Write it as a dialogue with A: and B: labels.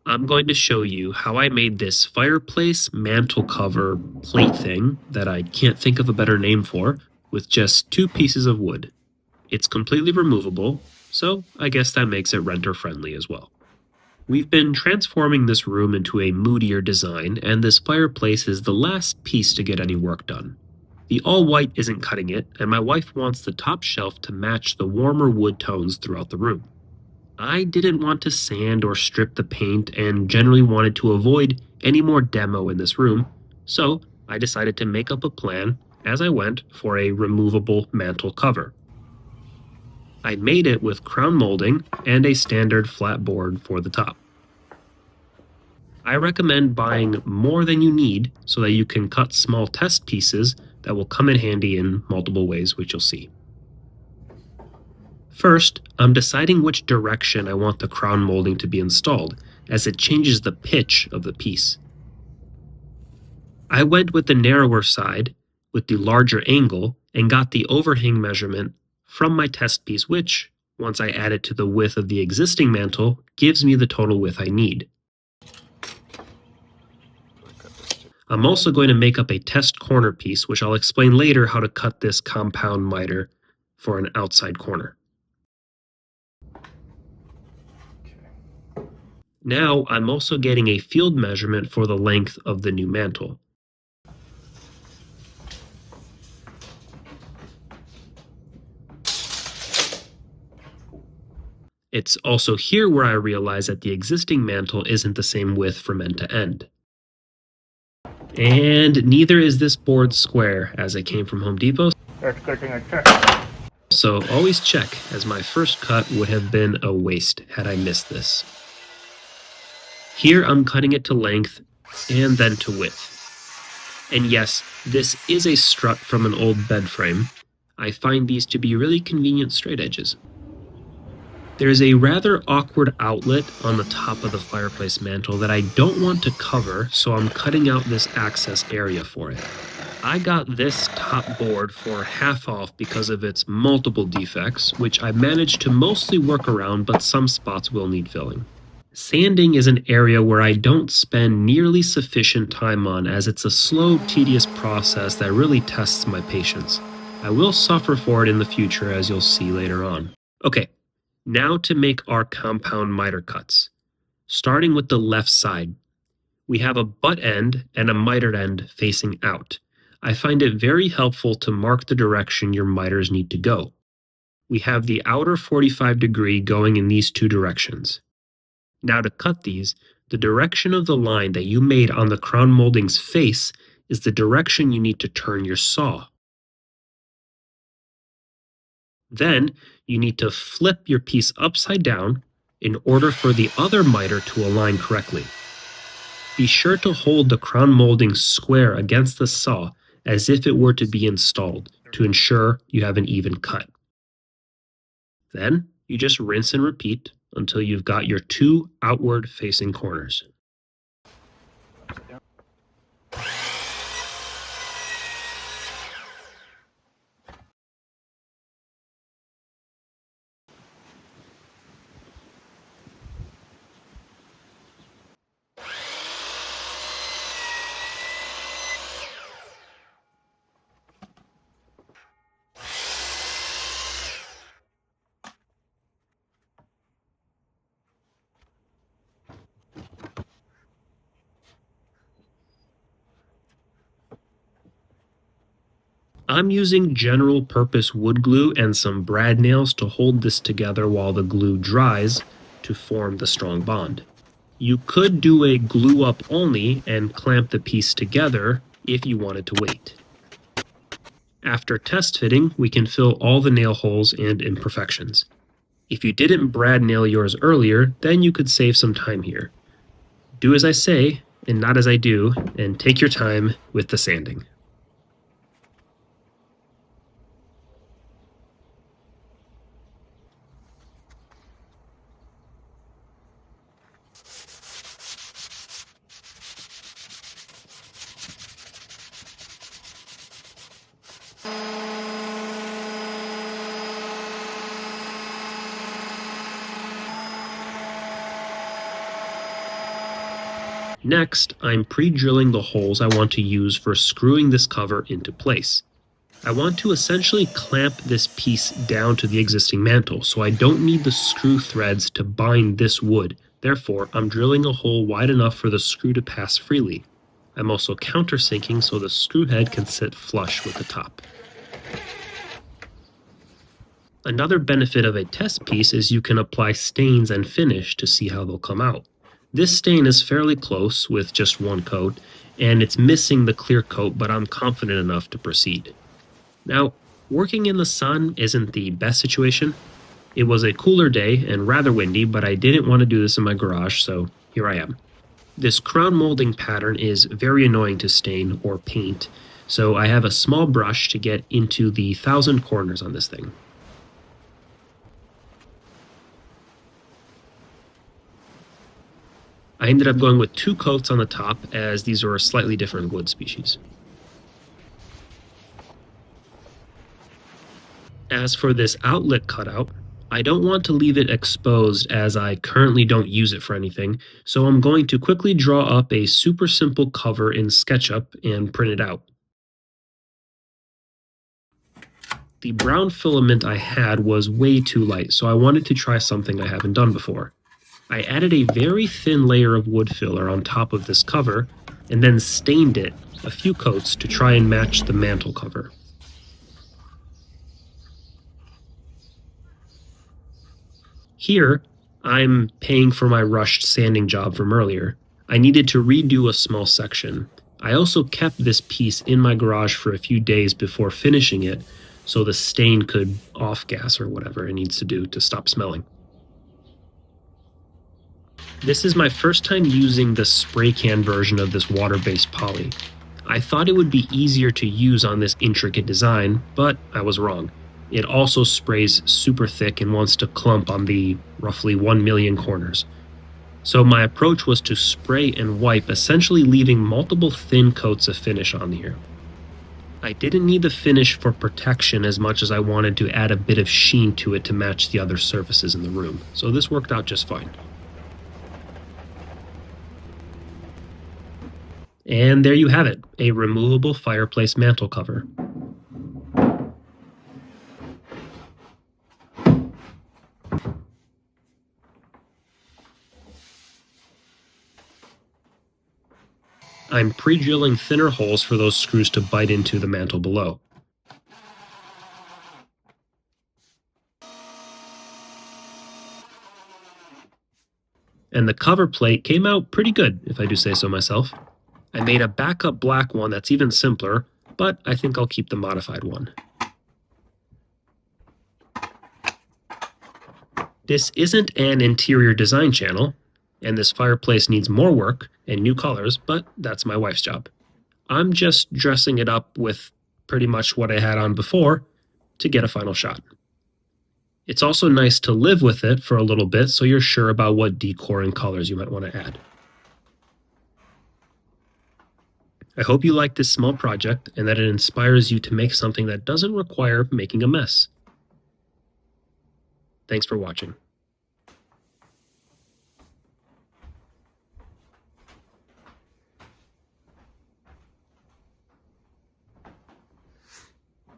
A: I'm going to show you how I made this fireplace mantle cover plate thing that I can't think of a better name for with just 2 pieces of wood. It's completely removable, so I guess that makes it renter friendly as well. We've been transforming this room into a moodier design, and this fireplace is the last piece to get any work done. The all-white isn't cutting it, and my wife wants the top shelf to match the warmer wood tones throughout the room. I didn't want to sand or strip the paint and generally wanted to avoid any more demo in this room, so I decided to make up a plan as I went for a removable mantle cover. I made it with crown molding and a standard flat board for the top. I recommend buying more than you need so that you can cut small test pieces that will come in handy in multiple ways, which you'll see. First, I'm deciding which direction I want the crown molding to be installed, as it changes the pitch of the piece. I went with the narrower side, with the larger angle, and got the overhang measurement from my test piece, which, once I add it to the width of the existing mantle, gives me the total width I need. I'm also going to make up a test corner piece, which I'll explain later how to cut this compound miter for an outside corner. Now I'm also getting a field measurement for the length of the new mantle. It's also here where I realize that the existing mantle isn't the same width from end to end. And neither is this board square, as it came from Home Depot.
B: Expecting a check.
A: So always check, as my first cut would have been a waste had I missed this. Here I'm cutting it to length and then to width. And yes, this is a strut from an old bed frame. I find these to be really convenient straight edges. There's a rather awkward outlet on the top of the fireplace mantle that I don't want to cover, so I'm cutting out this access area for it. I got this top board for half off because of its multiple defects, which I managed to mostly work around, but some spots will need filling. Sanding is an area where I don't spend nearly sufficient time on, as it's a slow, tedious process that really tests my patience. I will suffer for it in the future, as you'll see later on. Okay, now to make our compound miter cuts. Starting with the left side, we have a butt end and a mitered end facing out. I find it very helpful to mark the direction your miters need to go. We have the outer 45 degree going in these 2 directions. Now to cut these, the direction of the line that you made on the crown molding's face is the direction you need to turn your saw. Then you need to flip your piece upside down in order for the other miter to align correctly. Be sure to hold the crown molding square against the saw as if it were to be installed to ensure you have an even cut. Then you just rinse and repeat until you've got your 2 outward facing corners. I'm using general purpose wood glue and some brad nails to hold this together while the glue dries to form the strong bond. You could do a glue up only and clamp the piece together if you wanted to wait. After test fitting, we can fill all the nail holes and imperfections. If you didn't brad nail yours earlier, then you could save some time here. Do as I say and not as I do, and take your time with the sanding. Next, I'm pre-drilling the holes I want to use for screwing this cover into place. I want to essentially clamp this piece down to the existing mantel, so I don't need the screw threads to bind this wood. Therefore, I'm drilling a hole wide enough for the screw to pass freely. I'm also countersinking so the screw head can sit flush with the top. Another benefit of a test piece is you can apply stains and finish to see how they'll come out. This stain is fairly close with just one coat, and it's missing the clear coat, but I'm confident enough to proceed. Now, working in the sun isn't the best situation. It was a cooler day and rather windy, but I didn't want to do this in my garage, so here I am. This crown molding pattern is very annoying to stain or paint, so I have a small brush to get into the 1,000 corners on this thing. I ended up going with 2 coats on the top, as these are a slightly different wood species. As for this outlet cutout, I don't want to leave it exposed as I currently don't use it for anything, so I'm going to quickly draw up a super simple cover in SketchUp and print it out. The brown filament I had was way too light, so I wanted to try something I haven't done before. I added a very thin layer of wood filler on top of this cover, and then stained it a few coats to try and match the mantel cover. Here, I'm paying for my rushed sanding job from earlier. I needed to redo a small section. I also kept this piece in my garage for a few days before finishing it, so the stain could off-gas or whatever it needs to do to stop smelling. This is my first time using the spray can version of this water-based poly. I thought it would be easier to use on this intricate design, but I was wrong. It also sprays super thick and wants to clump on the roughly 1 million corners. So my approach was to spray and wipe, essentially leaving multiple thin coats of finish on here. I didn't need the finish for protection as much as I wanted to add a bit of sheen to it to match the other surfaces in the room, so this worked out just fine. And there you have it, a removable fireplace mantel cover. I'm pre-drilling thinner holes for those screws to bite into the mantel below. And the cover plate came out pretty good, if I do say so myself. I made a backup black one that's even simpler, but I think I'll keep the modified one. This isn't an interior design channel, and this fireplace needs more work and new colors, but that's my wife's job. I'm just dressing it up with pretty much what I had on before to get a final shot. It's also nice to live with it for a little bit so you're sure about what decor and colors you might want to add. I hope you like this small project and that it inspires you to make something that doesn't require making a mess. Thanks for watching.